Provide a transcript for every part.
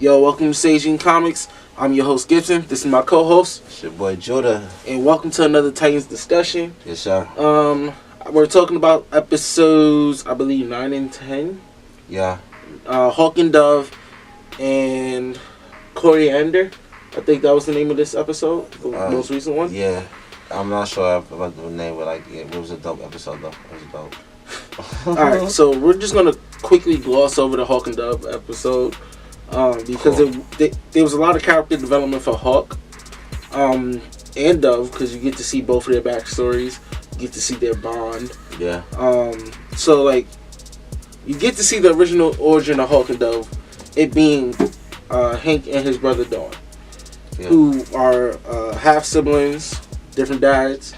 Yo, welcome to Seijin Comics. I'm your host Gibson. This is my co-host. It's your boy Judah. And welcome to another Titans discussion. Yes, sir. We're talking about episodes, I believe, 9 and 10. Yeah. Hawk and Dove and Coriander. I think that was the name of this episode, the most recent one. Yeah. I'm not sure about the name, but it was a dope episode though. It was dope. Alright, so we're just going to quickly gloss over the Hawk and Dove episode. Because there was a lot of character development for Hawk and Dove, because you get to see both of their backstories, you get to see their bond. Yeah. So like, you get to see the original origin of Hawk and Dove, it being Hank and his brother Dawn, who are half siblings, different dads,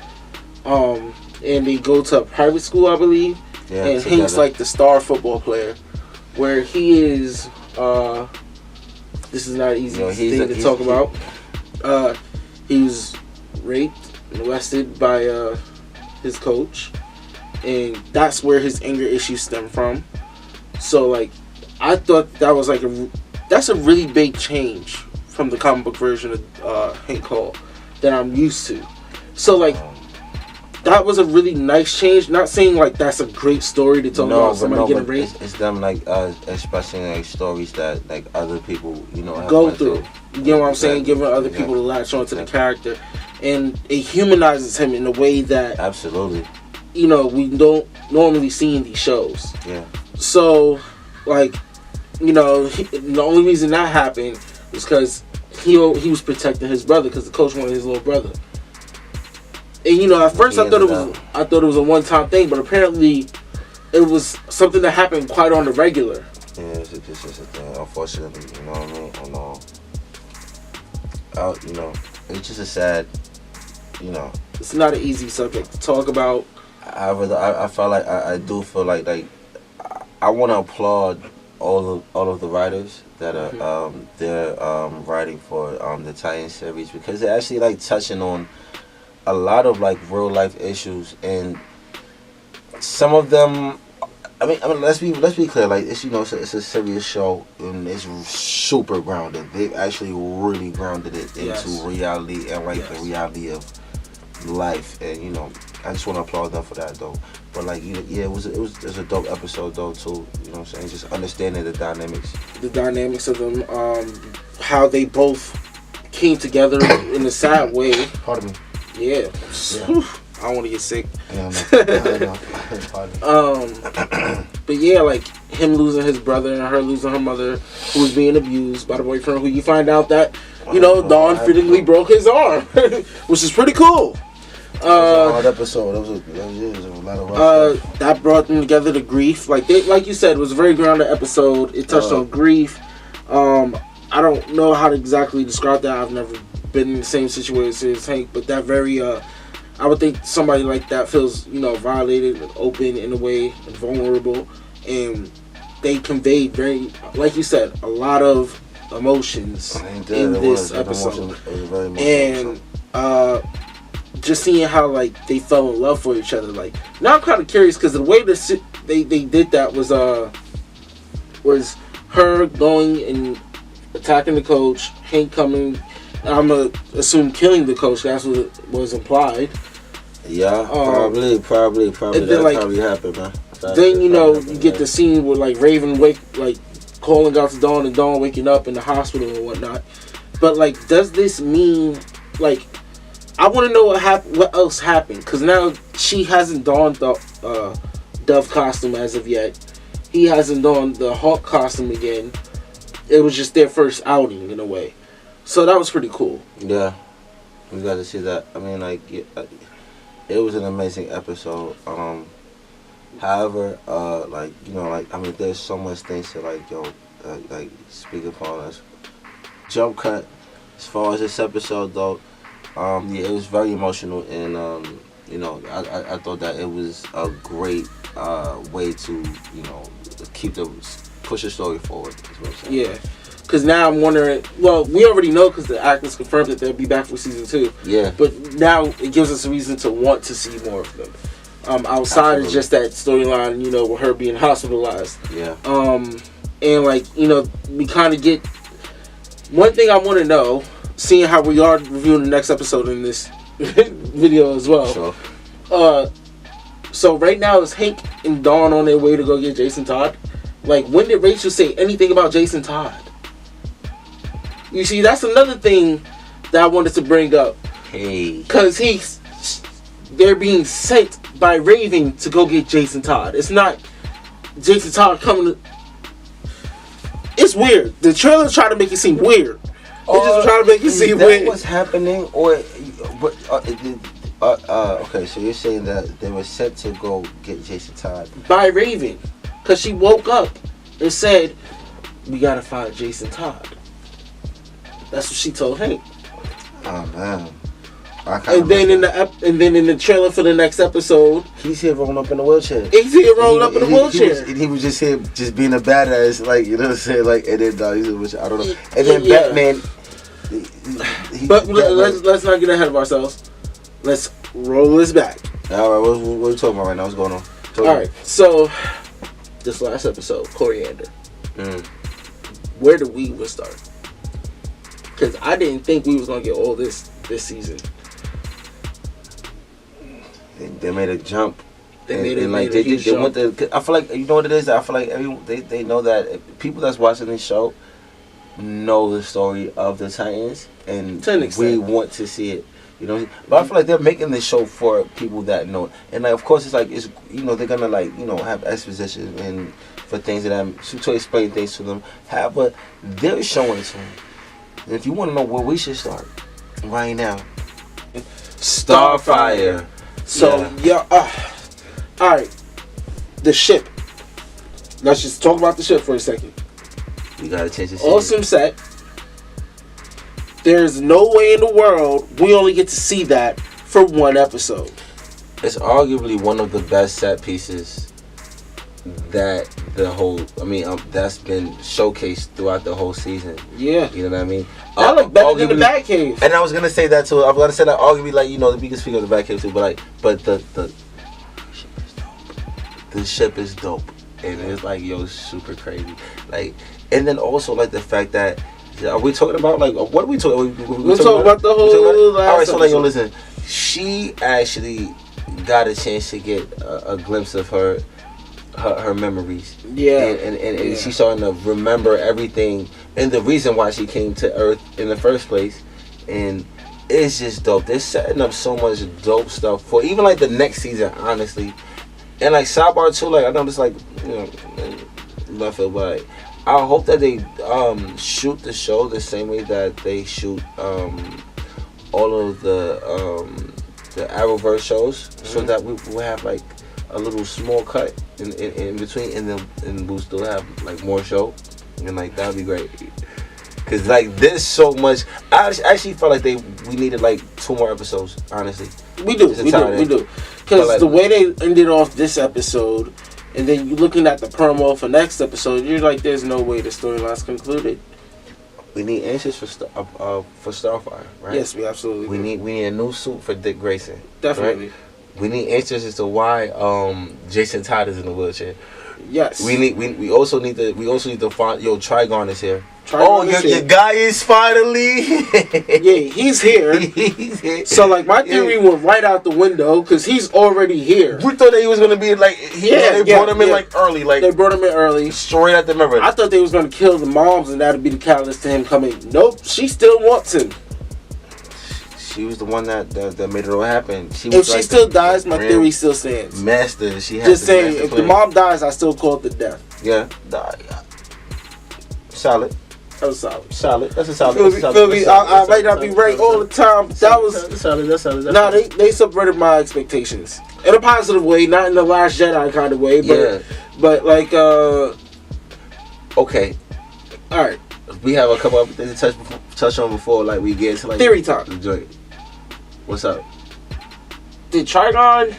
and they go to a private school, I believe. Yeah. And together. Hank's like the star football player, where he is. This is not an easy thing to talk about. He was raped and arrested by his coach, and that's where his anger issues stem from. So, like, I thought that was like that's a really big change from the comic book version of Hank Hall that I'm used to. So, like, that was a really nice change. Not saying like that's a great story to talk about somebody getting raped. It's them like expressing like stories that like other people have go through. You get what I'm saying? Giving other people to latch onto the character, and it humanizes him in a way that absolutely we don't normally see in these shows. Yeah. So, like, the only reason that happened was because he was protecting his brother, because the coach wanted his little brother. And at first I thought it was a one-time thing, but apparently it was something that happened quite on the regular. Yeah, it's just a thing. Unfortunately, you know what I mean. It's just a sad, It's not an easy subject to talk about. I felt like I do feel like I want to applaud all of the writers that are they're writing for the Titans series, because they're actually like touching on a lot of like real life issues, and some of them. I mean, let's be clear. Like, it's it's a serious show, and it's super grounded. They've actually really grounded it into reality and the reality of life, and I just want to applaud them for that though. But like, it was a dope episode though too. You know what I'm saying? Just understanding the dynamics of them, how they both came together in a sad way. Pardon me. Yeah. I don't want to get sick. Yeah, I but yeah, like him losing his brother and her losing her mother, who was being abused by the boyfriend, who you find out that Dawn fittingly broke his arm, which is pretty cool. It was a hard episode. It was a lot of rough that brought them together to grief. Like you said, it was a very grounded episode. It touched on grief. I don't know how to exactly describe that. I've never been in the same situation as Hank, but that very I would think somebody like that feels violated and open in a way and vulnerable, and they conveyed very, like you said, a lot of emotions in this episode. And just seeing how like they fell in love for each other. Like, now I'm kind of curious, because the way they did that was her going and attacking the coach, Hank coming, I'm gonna assume killing the coach. That's what was implied. Yeah, probably. And That then, probably happened, man. Then you get the scene with like Raven calling out to Dawn, and Dawn waking up in the hospital and whatnot. But like, does this mean like? I want to know what else happened, because now she hasn't donned the Dove costume as of yet. He hasn't donned the Hawk costume again. It was just their first outing in a way. So that was pretty cool. Yeah, we got to see that. I mean, like, it was an amazing episode. However, there's so much things to speak upon us. Jump cut. As far as this episode though, it was very emotional, and I thought that it was a great way to push the story forward. Is what I'm saying. Yeah. Because now I'm wondering, well, we already know because the actors confirmed that they'll be back for season 2. Yeah. But now it gives us a reason to want to see more of them. Outside of just that storyline, with her being hospitalized. Yeah. And we kind of get One thing I want to know, seeing how we are reviewing the next episode in this video as well. Sure. So right now is Hank and Dawn on their way to go get Jason Todd? Like, when did Rachel say anything about Jason Todd? You see, that's another thing that I wanted to bring up. Hey. Because they're being sent by Raven to go get Jason Todd. It's not Jason Todd coming to... It's weird. The trailer tried to make it seem weird. It just trying to make it seem weird. What's happening? Or... okay, so you're saying that they were sent to go get Jason Todd by Raven, because she woke up and said, "We gotta find Jason Todd." That's what she told Hank. Oh man! And then in the trailer for the next episode, he's here rolling up in a wheelchair. He's here rolling up in a wheelchair. He was just here, just being a badass, like, you know what I'm saying, like, and then he's I don't know. And then Batman. But let's not get ahead of ourselves. Let's roll this back. All right, what are you talking about right now? What's going on? All right, so this last episode, Coriander. Where do we start? Because I didn't think we was gonna get all this season. They made a jump. They went to. I feel like, you know what it is. I feel like they know that people that's watching this show know the story of the Titans, and we want to see it. You know, but I feel like they're making this show for people that know it. And like, of course, it's they're gonna, like, have exposition and for things to explain things to them. But they're showing it to them. And if you want to know where we should start, right now, Starfire. So all right, the ship. Let's just talk about the ship for a second. We gotta change the awesome set. There's no way in the world we only get to see that for one episode. It's arguably one of the best set pieces that that's been showcased throughout the whole season. Yeah. You know what I mean? That look better than the Batcave. And I was gonna say that too. I was gonna say that arguably, like, we can speak of the Batcave too, but the ship is dope. And it's like, super crazy. Like, and then also, like, the fact that, are we talking about, like, what are we talking about? We're talking about the whole last Alright, so, like, episode. listen. She actually got a chance to get a glimpse of her memories. Yeah. And she's starting to remember everything and the reason why she came to Earth in the first place. And it's just dope. They're setting up so much dope stuff for even, like, the next season, honestly. And, like, sidebar too, like, I know it's like, left field, but, like, I hope that they shoot the show the same way that they shoot all of the Arrowverse shows, so that we will have, like, a little small cut in between, and we'll still have, like, more show, and, like, that would be great. Cause, like, there's so much. I actually felt like we needed, like, 2 more episodes. Honestly, we do. Because, like, the way they ended off this episode, and then you're looking at the promo for next episode, you're like, there's no way the storyline's concluded. We need answers for Starfire, right? Yes, we absolutely. We need a new suit for Dick Grayson. Definitely. Right? We need answers as to why Jason Todd is in a wheelchair. Yes. We also need to find Trigon is here. Your guy is finally. Yeah, he's here. He's here. So, like, my theory went right out the window because he's already here. We thought that he was gonna be like, they brought him in like early, like they brought him in early, straight at the river. I thought they was gonna kill the moms and that'd be the catalyst to him coming. Nope, she still wants him. She was the one that made it all happen. If she still dies, my theory still stands. Master, she has just saying, if the mom dies, I still call it the death. Yeah, solid. That was solid. Solid. That's a solid. Feel me? I might not be right all the time. That was solid. That's solid. Nah, they subverted my expectations in a positive way, not in the Last Jedi kind of way, but like okay, all right. We have a couple of things to touch on before, like, we get to, like, theory time. The joint. What's up? Did Trigon,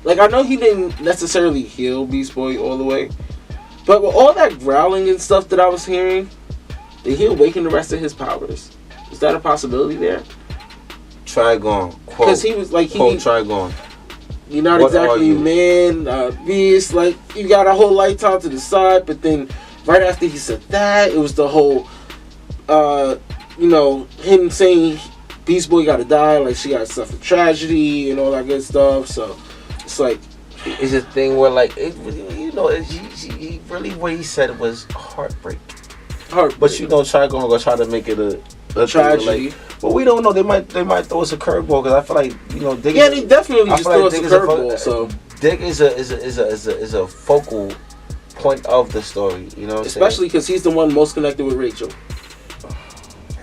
like, I know he didn't necessarily heal Beast Boy all the way, but with all that growling and stuff that I was hearing, did he awaken the rest of his powers? Is that a possibility there? Trigon. Because he was like, Trigon. You're not exactly man, beast. Like, you got a whole lifetime to the side, but then right after he said that, it was the whole you know, him saying Beast Boy gotta die, like she gotta suffer tragedy and all that good stuff. So it's like it's a thing where like you know he really what he said was heartbreak. But you know, gonna try to make it a tragedy. Like, but we don't know. They might throw us a curveball because I feel like you know. Dick they definitely just throw us a curveball. So Dick is a focal point of the story. You know, especially because he's the one most connected with Rachel.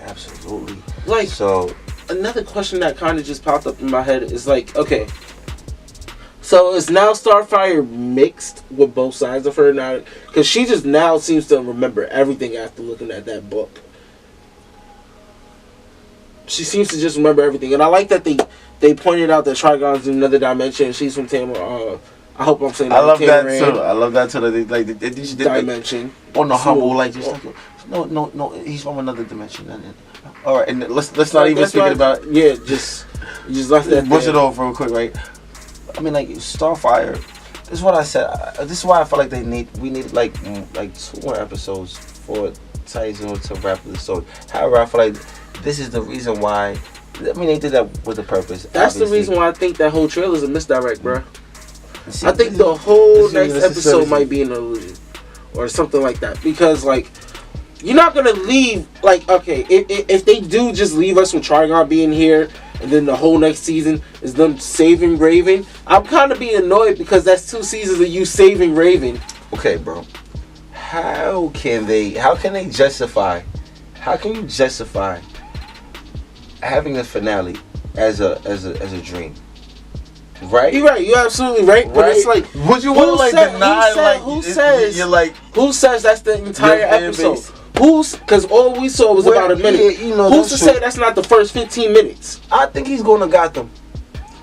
Absolutely. Like so. Another question that kind of just popped up in my head is like, okay, so is now Starfire mixed with both sides of her now? Because she just now seems to remember everything after looking at that book. She seems to just remember everything, and I like that they pointed out that Trigon's in another dimension. She's from Tamar. I hope I'm saying that. I love that too. I love that too. Like they dimension on the humble, like just like no. He's from another dimension. All right, and let's not even speak about. Yeah, just left that. Brush it off real quick, right? I mean, like Starfire. This is what I said. This is why I feel like we need like 2 more episodes for Seijin to wrap the story. However, I feel like this is the reason why. I mean, they did that with a purpose. That's obviously the reason why I think that whole trailer is a misdirect, bro. See, I think the whole next episode might be an illusion or something like that, because like you're not gonna leave. Like, okay, if they do just leave us with Trigon being here, and then the whole next season is them saving Raven, I'm kind of being annoyed because that's 2 seasons of you saving Raven. Okay, bro. How can they justify? How can you justify having a finale as a dream? Right? You're right. You're absolutely right. But it's like, would you want to like deny? Who says? You're like, who says that's the entire episode? Because all we saw was about a minute. Yeah, you know, who's to say that's not the first 15 minutes? I think he's going to Gotham.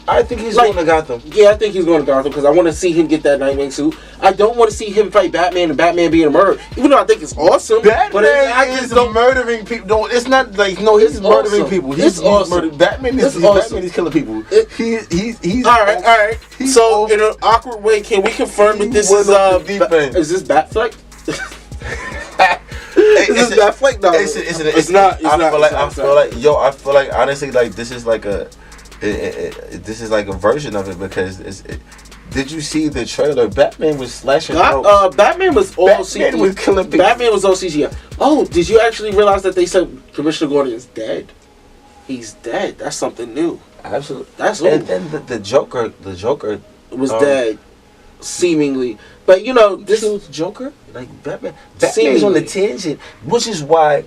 Going to Gotham. Yeah, I think he's going to Gotham because I want to see him get that Nightwing suit. I don't want to see him fight Batman and Batman being murdered. Even though I think it's awesome. Batman is murdering people. It's not like he's murdering people. He's awesome. Batman is killing people. He's all right. So in an awkward way, can we confirm that this is this Batfleck? Is this Batfleck? No, it's not. I feel like honestly, like this is like a. This is like a version of it because did you see the trailer? Batman was slashing throats. Batman was all CGI. Batman was killing people. Batman was all CGI. Oh, did you actually realize that they said Commissioner Gordon is dead? He's dead. That's something new. Absolutely. That's and then the Joker was dead, seemingly. But you know, this is Joker. Like Batman is on the tangent, which is why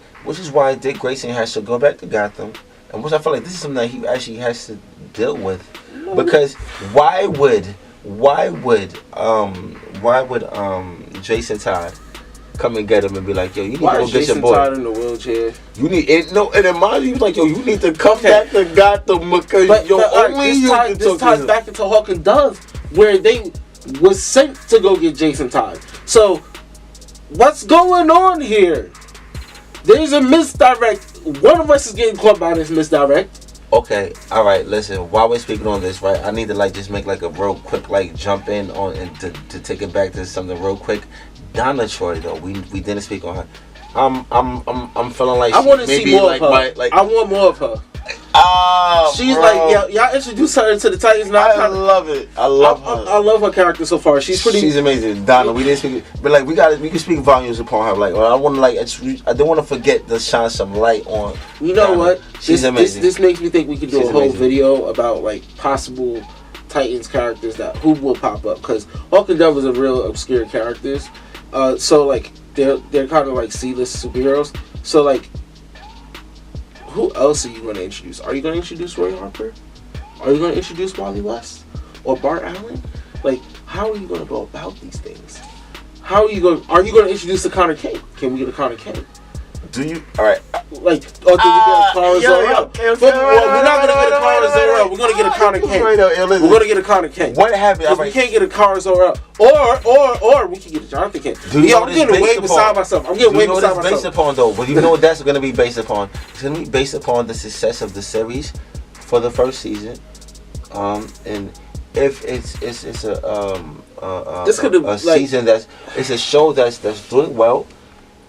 Dick Grayson has to go back to Gotham. And which I feel like this is something that he actually has to deal with, because why would Jason Todd come and get him and be like, yo, you need to go get your boy. Todd in the wheelchair? You need and in mind he was like, yo, you need to come back to Gotham because this ties back into Hawk and Dove, where they was sent to go get Jason Todd. So what's going on here? There's a misdirect. One of us is getting caught by this misdirect. Okay, all right. Listen, while we're speaking on this, right, I need to like just make like a real quick like jump in on and to take it back to something real quick. Donna Troy though, we didn't speak on her. I'm feeling like I want to see more of her. I want more of her. She's bro. Like y'all introduced her to the Titans now. I love it. I love her. I love her character so far. She's amazing. Donna, we didn't speak, but like we can speak volumes upon her. Like I want to I don't want to forget to shine some light on. You know Donna. What? She's amazing. This makes me think we could do a whole video about like possible Titans characters who will pop up, because Hawk and Dove are real obscure characters. So like they're kind of like C-list superheroes. So like, who else are you going to introduce? Are you going to introduce Roy Harper? Are you going to introduce Wally West or Bart Allen? Like, how are you going to go about these things? Are you going to introduce the Connor Kane? Can we get a Connor Kane? Do you? All right. Like, or do we get a Connor Zora? We're not going to get a Connor Zora. We're going to get a Connor Kane. We're going to get a Connor Kane. What happened? Because we can't get a Connor Zora. Or we can get a Jonathan Kane. I'm getting way beside myself. I'm getting way beside myself. Based upon though, but you know what that's going to be based upon? It's going to be based upon the success of the series for the first season, and if it's a season it's a show that's doing well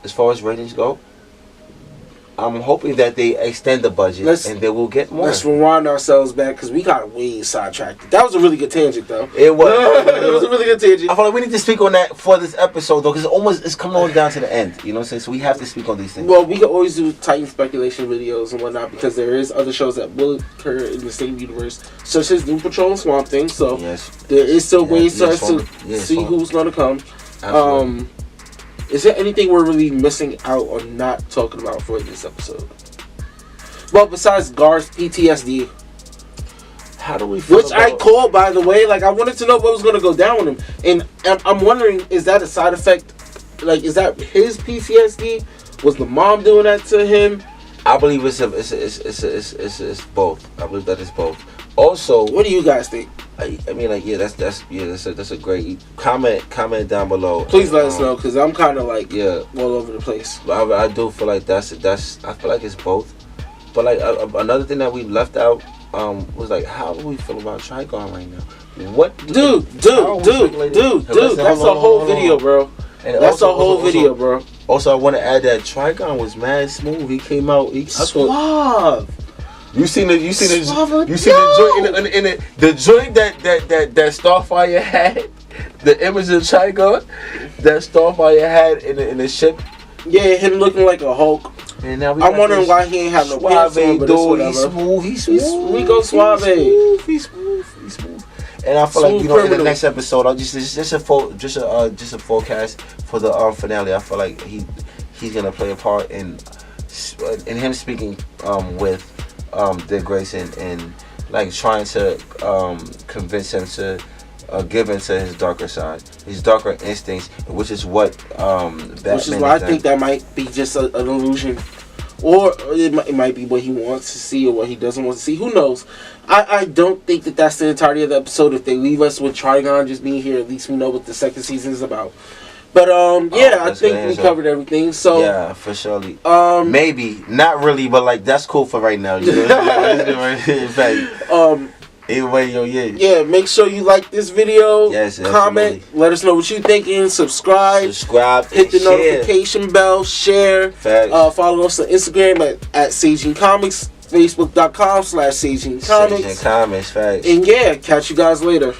as far as ratings go. I'm hoping that they extend the budget and they will get more. Let's rewind ourselves back because we got way sidetracked. That was a really good tangent, though. It was. It was a really good tangent. I feel like we need to speak on that for this episode, though, because it's coming on down to the end. You know what I'm saying? So we have to speak on these things. Well, we can always do Titan speculation videos and whatnot because there is other shows that will occur in the same universe, such as Doom Patrol and Swamp Thing. So there is still ways for us to see who's going to come. Absolutely. Is there anything we're really missing out or not talking about for this episode? Well, besides Gar's PTSD. How do we feel Which I called, by the way. Like, I wanted to know what was going to go down with him. And I'm wondering, is that a side effect? Like, is that his PTSD? Was the mom doing that to him? I believe it's both. I believe that it's both. Also, what do you guys think? I mean, like, that's a great comment down below. Please let us know, because I'm kind of like all over the place. I do feel like I feel like it's both. But like another thing that we left out was like, how do we feel about Trigon right now? What, dude? That's a whole video, bro. That's a whole video, bro. Also, I want to add that Trigon was mad smooth. He came out. Suave. You seen the joint in the joint that Starfire had, the image of Trigon that Starfire had in the ship. Yeah, him looking like a Hulk. And now I'm wondering why he ain't have no pants on, but it's whatever. He's smooth. We go Suave. He's smooth. And I feel like, you know, in the next episode, I'll just a forecast for the finale. I feel like he's gonna play a part in him speaking with Dick Grayson and like trying to convince him to give into his darker side, his darker instincts, which is what Batman. Which is why I think that might be just an illusion, or it might be what he wants to see or what he doesn't want to see. Who knows? I don't think that that's the entirety of the episode. If they leave us with Trigon just being here, at least we know what the second season is about. But I think we covered everything. So yeah, for sure. Maybe not really, but like that's cool for right now. You know? Anyway, yeah. Make sure you like this video. Yes, comment. Absolutely. Let us know what you thinking. Subscribe. Hit the notification bell. Share. Follow us on Instagram at Seijin Comics. Facebook.com/Seijin Comics. Seijin Comics. Facts. And catch you guys later.